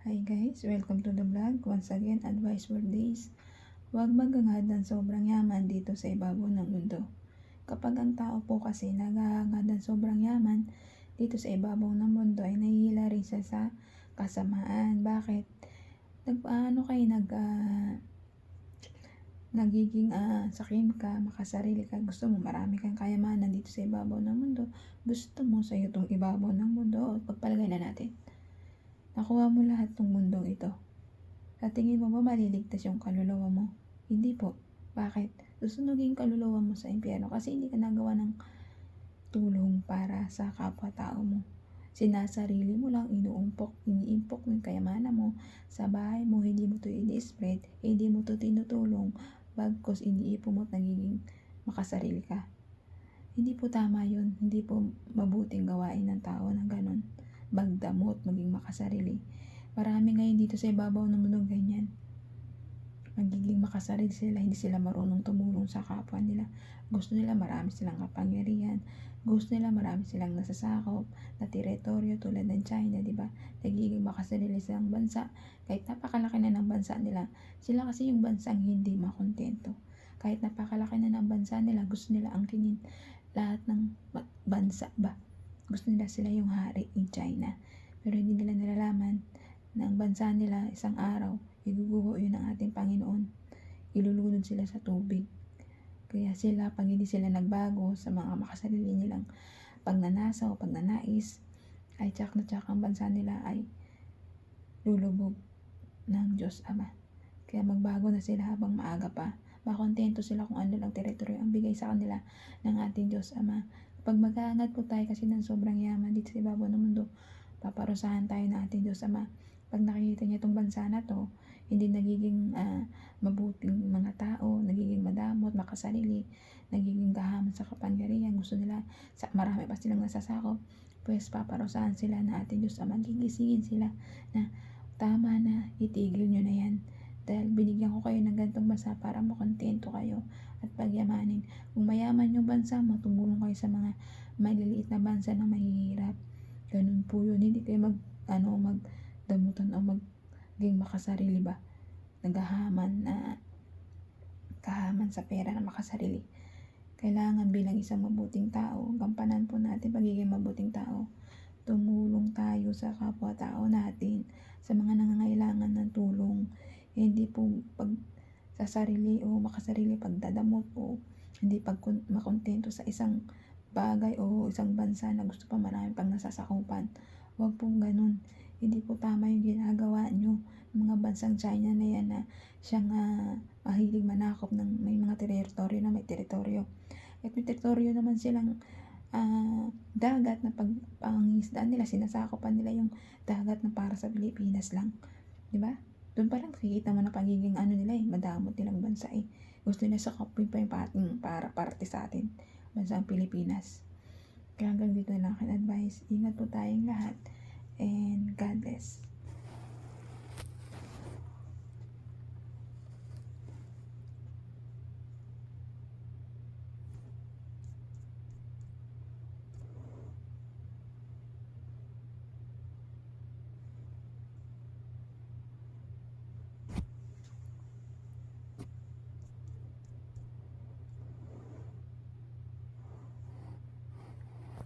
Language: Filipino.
Hi guys, welcome to the vlog. Once again, advice for days. Huwag maghangad ng sobrang yaman dito sa ibabaw ng mundo. Kapag ang tao po kasi naghahangad ng sobrang yaman dito sa ibabaw ng mundo ay nahihila rin siya sa kasamaan. Bakit? Nagiging sakim ka, makasarili ka, gusto mo marami kang kayamanan dito sa ibabaw ng mundo, gusto mo sa itong ibabaw ng mundo, pagpalagay na natin. Nakuha mo lahat ng mundong ito. Sa tingin mo ba maliligtas yung kaluluwa mo? Hindi po. Bakit? Susunugin kaluluwa mo sa impyerno kasi hindi ka nagawa ng tulong para sa kapwa-tao mo. Sinasarili mo lang, iniimpok mo yung kayamanan mo sa bahay mo, hindi mo to ini-spread, hindi mo to tinutulong, bagkos iniipon mo at nagiging makasarili ka. Hindi po tama yun. Hindi po mabuting gawain ng tao na ganun. Magdamot, maging makasarili. Marami ngayon dito sa ibabaw ng mundo ganyan. Magiging makasarili sila, hindi sila marunong tumulong sa kapwa nila. Gusto nila marami silang kapangyarihan. Gusto nila marami silang nasasakop na teritoryo tulad ng China, di ba? Nagiging makasarili silang bansa. Kahit napakalaki na ng bansa nila, sila kasi yung bansang hindi makontento. Kahit napakalaki na ng bansa nila, gusto nila angkinin lahat ng bansa ba? Gusto nila sila yung hari in China. Pero hindi nila nalalaman na ang bansa nila isang araw, iguguho yun ng ating Panginoon. Ilulunod sila sa tubig. Kaya sila, pag hindi sila nagbago sa mga makasarili nilang pagnanasa o pagnanais, ay tsak na tsak ang bansa nila ay lulubog ng Diyos Ama. Kaya magbago na sila habang maaga pa. Makontento sila kung ano lang teritoryo ang bigay sa kanila ng ating Diyos Ama. Pag mag-aangat po tayo kasi ng sobrang yaman dito sa ibabaw ng mundo, paparusahan tayo ng ating Diyos Ama. Pag nakikita niya itong bansa na to, hindi nagiging mabuting mga tao, nagiging madamot, makasarili, nagiging gahaman sa kapangyarihan, gusto nila, marami pa silang nasasakop, pues paparusahan sila na ating Diyos Ama. Gigisingin sila na tama na, itigil nyo na yan. Dahil binigyan ko kayo ng ganitong bansa para makontento kayo at pagyamanin. Kung mayaman yung bansa mo, tumulong kayo sa mga maliliit na bansa na mahihirap. Ganun po yun. Hindi kayo magdamutan o maging makasarili ba? Naghahaman kahaman sa pera na makasarili. Kailangan bilang isang mabuting tao, gampanan po natin pagiging mabuting tao. Tumulong tayo sa kapwa-tao natin, sa mga nangangailangan ng tulong. Hindi po pag sa sarili o makasarili pagdadamot o hindi makontento sa isang bagay o isang bansa na gusto pa marami pang nasasakupan. Huwag pong ganun. Hindi po tama yung ginagawa nyo. Mga bansang China na yan na siyang mahilig manakop ng may mga teritoryo na may teritoryo. At may teritoryo naman silang dagat na pangingisdaan nila, sinasakopan nila yung dagat na para sa Pilipinas lang. Diba? Doon pa lang nakikita mo na pagiging nila madamot nilang bansa eh. Gusto nila sakopin pa yung para parte sa atin, bansang Pilipinas. Kaya hanggang dito na lang aking advice. Ingat po tayong lahat and God bless.